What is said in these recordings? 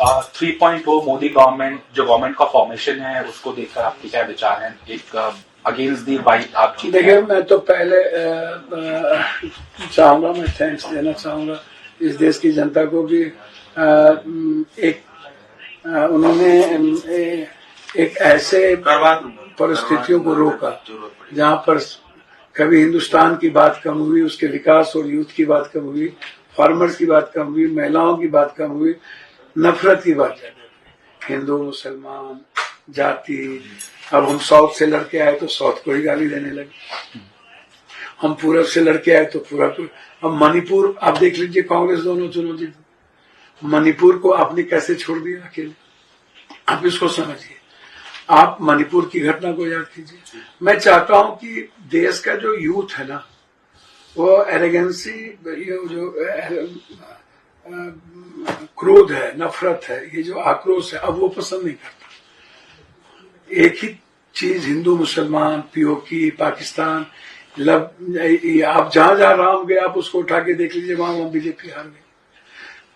3.0 Modi government जो government का formation है उसको देखकर आपके क्या विचार हैं? एक अगेंस्ट दी वाइट आप देखिए, मैं तो पहले चाहूंगा, मैं थैंक्स देना चाहूंगा इस देश की जनता को भी। उन्होंने एक ऐसे परिस्थितियों को रोका जहां पर कभी हिंदुस्तान की बात कम हुई, उसके विकास और यूथ की बात कम हुई, फार्मर्स की बात कम हुई, महिलाओं की बात कम हुई, नफरत की बात ज्यादा हुई। हिंदू मुसलमान जाति, अब हम साउथ से लड़के आए तो साउथ को ही गाली देने लगे, हम पूरब से लड़के आए तो पूरब को। अब मणिपुर आप देख लीजिए, कांग्रेस दोनों चुनौती, मणिपुर को आपने कैसे छोड़ दिया अकेले, आप इसको समझिए। आप मणिपुर की घटना को याद कीजिए। मैं चाहता हूं कि देश का जो यूथ है ना, वो एरोगेंसी, जो क्रोध है, नफरत है, ये जो आक्रोश है, अब वो पसंद नहीं करता। एक ही चीज हिंदू मुसलमान, पीओके, पाकिस्तान, आप जहां जहां राम गए आप उसको उठा के देख लीजिए, वहां बीजेपी हार गई।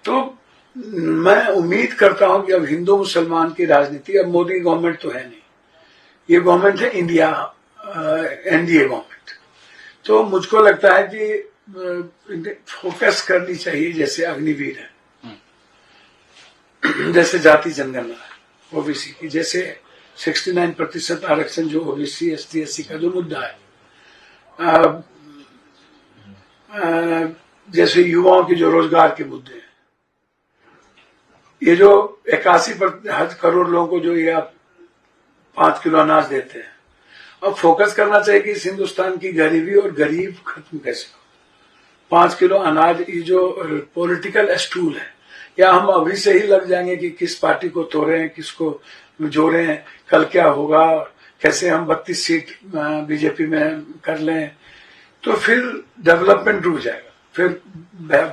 तो मैं उम्मीद करता हूं कि अब हिंदू मुसलमान की राजनीति, अब मोदी गवर्नमेंट तो है नहीं, ये गवर्नमेंट है इंडिया एनडीए गवर्नमेंट। तो मुझको लगता है कि फोकस करनी चाहिए, जैसे अग्निवीर है, जैसे जाति जनगणना है ओबीसी की, जैसे 69% आरक्षण जो ओबीसी एसटी एससी का जो मुद्दा है, जैसे युवाओं की जो रोजगार के मुद्दे हैं, ये जो 81 करोड़ लोगों को जो ये आप 5 किलो अनाज देते हैं, अब फोकस करना चाहिए कि इस हिंदुस्तान की गरीबी और गरीब खत्म कैसे हो। 5 किलो अनाज, ये जो पॉलिटिकल स्टूल है, या हम अभी से ही लग जाएंगे कि किस पार्टी को तोड़े, किसको जोड़े, कल क्या होगा, कैसे हम 32 सीट बीजेपी में कर लें, तो फिर डेवलपमेंट रुक जाएगा। फिर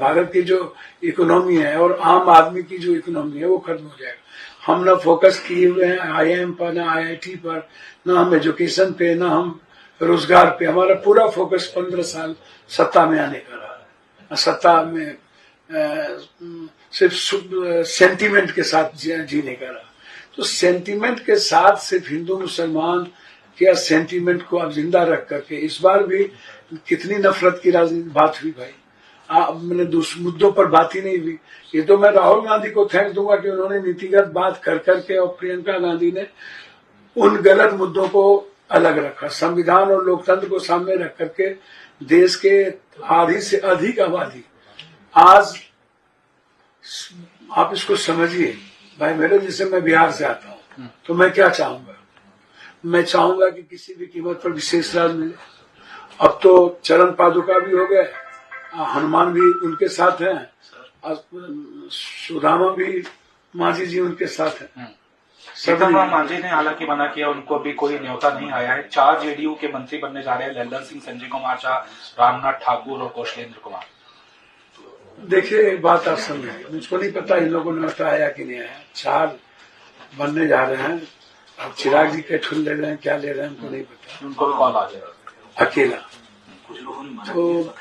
भारत की जो इकोनॉमी है और आम आदमी की जो इकोनॉमी है वो खत्म हो जाएगा। हम ना फोकस किए हुए हैं आईआईएम पर, ना आईआईटी पर, ना हम एजुकेशन पे, ना हम रोजगार पे। हमारा पूरा फोकस 15 साल सत्ता में आने का रहा। सत्ता में सिर्फ सेंटीमेंट के साथ जीने का रहा। तो सेंटीमेंट के साथ सिर्फ हिंदू मुसलमान के सेंटीमेंट को अब जिंदा रख करके, इस बार भी कितनी नफरत की राजनीति बात हुई भाई, मैंने दूसरे मुद्दों पर बात ही नहीं हुई। ये तो मैं राहुल गांधी को थैंक्स दूंगा कि उन्होंने नीतिगत बात कर करके, और प्रियंका गांधी ने उन गलत मुद्दों को अलग रखा, संविधान और लोकतंत्र को सामने रख करके देश के आधी से अधिक आबादी, आज आप इसको समझिए भाई मेरे, जैसे मैं बिहार से आता हूं, तो मैं क्या चाहूंगा, मैं चाहूंगा कि किसी भी कीमत पर विशेष राज मिले। अब तो चरण पादुका भी हो गए, हनुमान भी उनके साथ हैं, सुदामा भी, मांझी जी उनके साथ हैं। सीताराम मांझी ने हालांकि मना किया, उनको भी कोई न्योता नहीं आया है। 4 जेडीयू के मंत्री बनने जा रहे हैं, लल्लन सिंह, संजय कुमार झा, रामनाथ ठाकुर और कौशलेंद्र कुमार। देखिए, एक बात आप समझिए, मुझको नहीं पता इन लोगों ने न्योता आया कि नहीं आया। 4 बनने जा रहे हैं, अब चिराग जी के ठुल ले रहे हैं, क्या ले रहे हैं हमको नहीं पता, उनको भी कॉल आ जाएगा अकेला। तो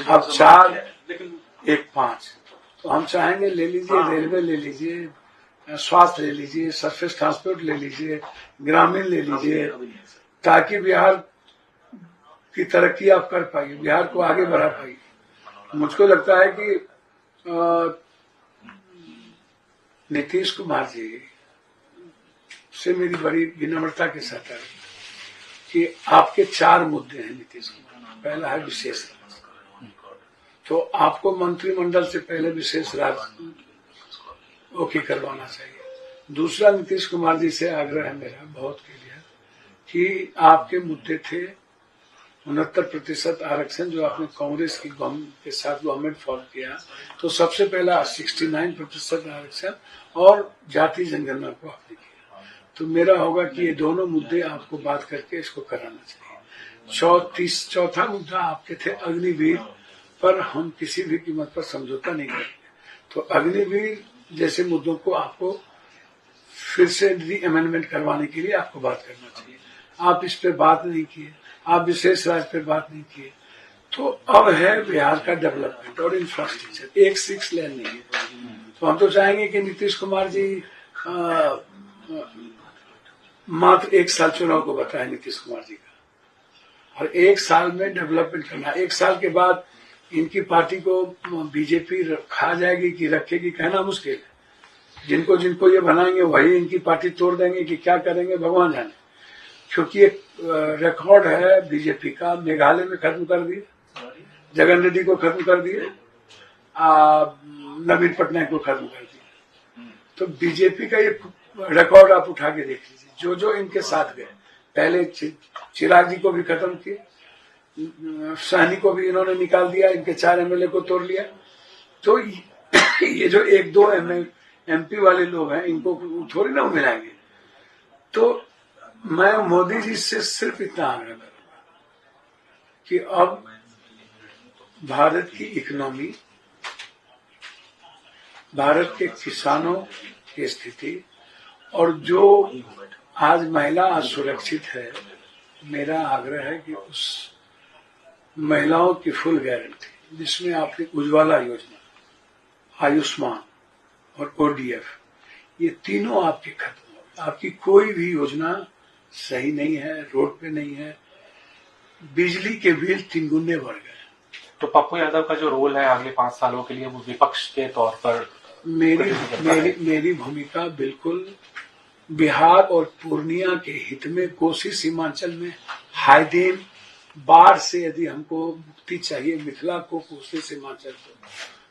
अब 4 1 5, तो हम चाहेंगे ले लीजिए, रेलवे ले लीजिए, स्वास्थ्य ले लीजिए, सरफेस ट्रांसपोर्ट ले लीजिए, ग्रामीण ले लीजिए, ताकि बिहार की तरक्की आप कर पाइए, बिहार को आगे बढ़ा पाइए। मुझको लगता है कि नीतीश कुमार जी से मेरी बड़ी विनम्रता के साथ है कि आपके 4 मुद्दे हैं नीतीश कुमार। पहला है विशेष राज, तो आपको मंत्रिमंडल से पहले विशेष राज ओके करवाना चाहिए। दूसरा, नीतीश कुमार जी से आग्रह है मेरा बहुत क्लियर कि आपके मुद्दे थे 69% आरक्षण, जो आपने कांग्रेस की के साथ गवर्नमेंट फॉर्म किया, तो सबसे पहला 69% आरक्षण और जाति जनगणना को आपने किया। तो मेरा होगा कि ये दोनों मुद्दे आपको बात करके इसको कराना चाहिए। चौथा मुद्दा आपके थे अग्निवीर पर, हम किसी भी कीमत पर समझौता नहीं करेंगे। तो अग्निवीर जैसे मुद्दों को आपको फिर से री अमेंडमेंट करवाने के लिए आपको बात करना चाहिए। आप इस पे बात नहीं किए, आप विशेष राज्य पे बात नहीं किए। तो अब है बिहार का डेवलपमेंट और इंफ्रास्ट्रक्चर। एक 6 लेन नहीं है, तो हम तो चाहेंगे कि नीतीश कुमार जी मात्र 1 साल चुनाव को बताए नीतीश कुमार जी का, और 1 साल में डेवलपमेंट करना। 1 साल के बाद इनकी पार्टी को बीजेपी खा जाएगी कि रखेगी कहना मुश्किल है। जिनको जिनको ये बनाएंगे वही इनकी पार्टी तोड़ देंगे कि क्या करेंगे भगवान जाने। क्योंकि एक रिकॉर्ड है बीजेपी का, मेघालय में खत्म कर दिए, जगन रेड्डी को खत्म कर दिए, नवीन पटनायक को खत्म कर दिया। तो बीजेपी का ये रिकॉर्ड आप उठा के देख लीजिए, जो जो इनके साथ गए। पहले चिराग जी को भी खत्म किए, सहनी को भी इन्होंने निकाल दिया, इनके 4 एमएलए को तोड़ लिया। तो ये जो 1-2 एमपी वाले लोग हैं, इनको थोड़ी ना मिलाएंगे। तो मैं मोदी जी से सिर्फ इतना आग्रह करूंगा कि अब भारत की इकोनॉमी, भारत के किसानों की स्थिति, और जो आज महिला असुरक्षित है, मेरा आग्रह है कि उस महिलाओं की फुल गारंटी, जिसमें आपकी उज्ज्वला योजना, आयुष्मान और ओडीएफ, ये तीनों आपकी खत्म हो। आपकी कोई भी योजना सही नहीं है, रोड पे नहीं है। बिजली के बिल 3 गुने बढ़ गए। तो पप्पू यादव का जो रोल है अगले 5 सालों के लिए, वो विपक्ष के तौर पर मेरी भूमिका बिल्कुल बिहार और पूर्णिया के हित में, कोसी सीमांचल में हाईडैम बाढ़ से यदि हमको मुक्ति चाहिए, मिथिला को, कोसी सीमांचल को,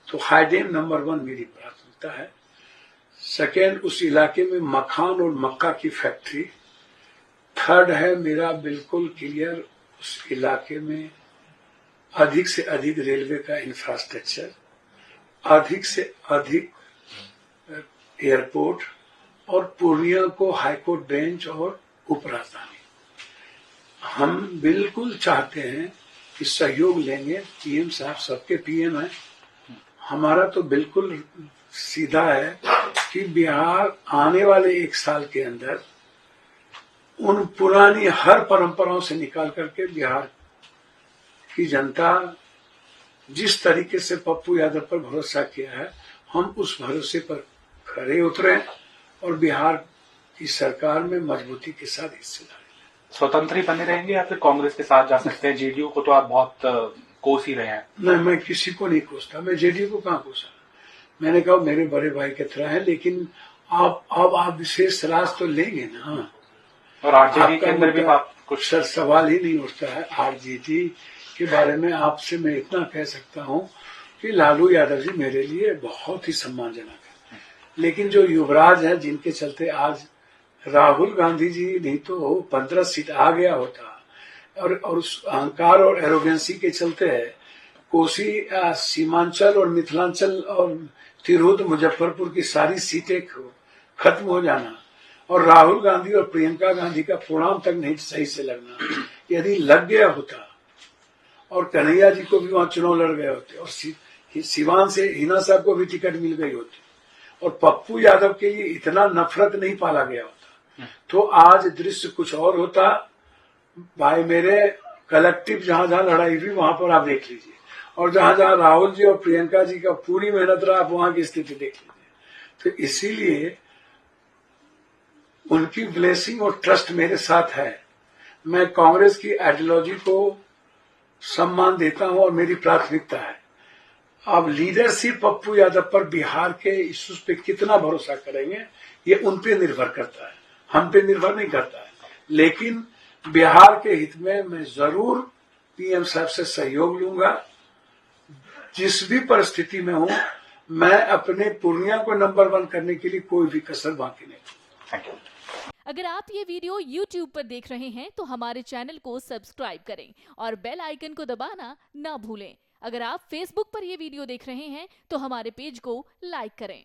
तो हाईडैम नंबर 1 मेरी प्राथमिकता है। सेकेंड, उस इलाके में मखान और मक्का की फैक्ट्री। थर्ड है मेरा बिल्कुल क्लियर, उस इलाके में अधिक से अधिक रेलवे का इंफ्रास्ट्रक्चर, अधिक से अधिक एयरपोर्ट, और पूर्णिया को हाईकोर्ट बेंच और उपराजधानी। हम बिल्कुल चाहते हैं कि सहयोग लेंगे। पीएम साहब सबके पीएम हैं। हमारा तो बिल्कुल सीधा है कि बिहार आने वाले 1 साल के अंदर उन पुरानी हर परंपराओं से निकाल करके बिहार की जनता जिस तरीके से पप्पू यादव पर भरोसा किया है, हम उस भरोसे पर खरे उतरे और बिहार की सरकार में मजबूती के साथ हिस्सेदारी। स्वतंत्र ही बने रहेंगे या फिर कांग्रेस के साथ जा सकते हैं? जेडीयू को तो आप बहुत कोस ही रहे हैं। नहीं, मैं किसी को नहीं कोसता। मैं जेडीयू को कहाँ कोसा? मैंने कहा मेरे बड़े भाई की तरह है, लेकिन आप विशेष राज तो लेंगे ना। और आरजेडी के अंदर भी कुछ सर सवाल ही नहीं उठता है। आरजेडी के बारे में आपसे मैं इतना कह सकता हूँ कि लालू यादव जी मेरे लिए बहुत ही सम्मानजनक है, लेकिन जो युवराज है, जिनके चलते आज राहुल गांधी जी नहीं तो 15 सीट आ गया होता, और उस अहंकार और एरोगेंसी के चलते कोसी सीमांचल और मिथिलांचल और तिरहुत मुजफ्फरपुर की सारी सीटें खत्म हो जाना, और राहुल गांधी और प्रियंका गांधी का प्रोग्राम तक नहीं सही से लगना, यदि लग गया होता और कन्हैया जी को भी वहां चुनाव लड़ गए होते, और सिवान से हिना साहब को भी टिकट मिल गई होती, और पप्पू यादव के लिए इतना नफरत नहीं पाला गया होता, तो आज दृश्य कुछ और होता। भाई मेरे, कलेक्टिव जहां जहां लड़ाई हुई वहां पर आप देख लीजिए, और जहां जहां राहुल जी और प्रियंका जी का पूरी मेहनत रहा, आप वहां की स्थिति देख लीजिए। तो इसीलिए उनकी ब्लेसिंग और ट्रस्ट मेरे साथ है। मैं कांग्रेस की आइडियोलॉजी को सम्मान देता हूं और मेरी प्राथमिकता है। अब लीडरशिप पप्पू यादव पर बिहार के इश्यूज पे कितना भरोसा करेंगे, ये उन पे निर्भर करता है, हम पे निर्भर नहीं करता है। लेकिन बिहार के हित में मैं जरूर पीएम साहब से सहयोग लूंगा। जिस भी परिस्थिति में हूं, मैं अपने पूर्णिया को नंबर 1 करने के लिए कोई भी कसर बाकी नहीं। Thank you. अगर आप ये वीडियो YouTube पर देख रहे हैं तो हमारे चैनल को सब्सक्राइब करें और बेल आइकन को दबाना ना भूलें। अगर आप Facebook पर ये वीडियो देख रहे हैं तो हमारे पेज को लाइक करें।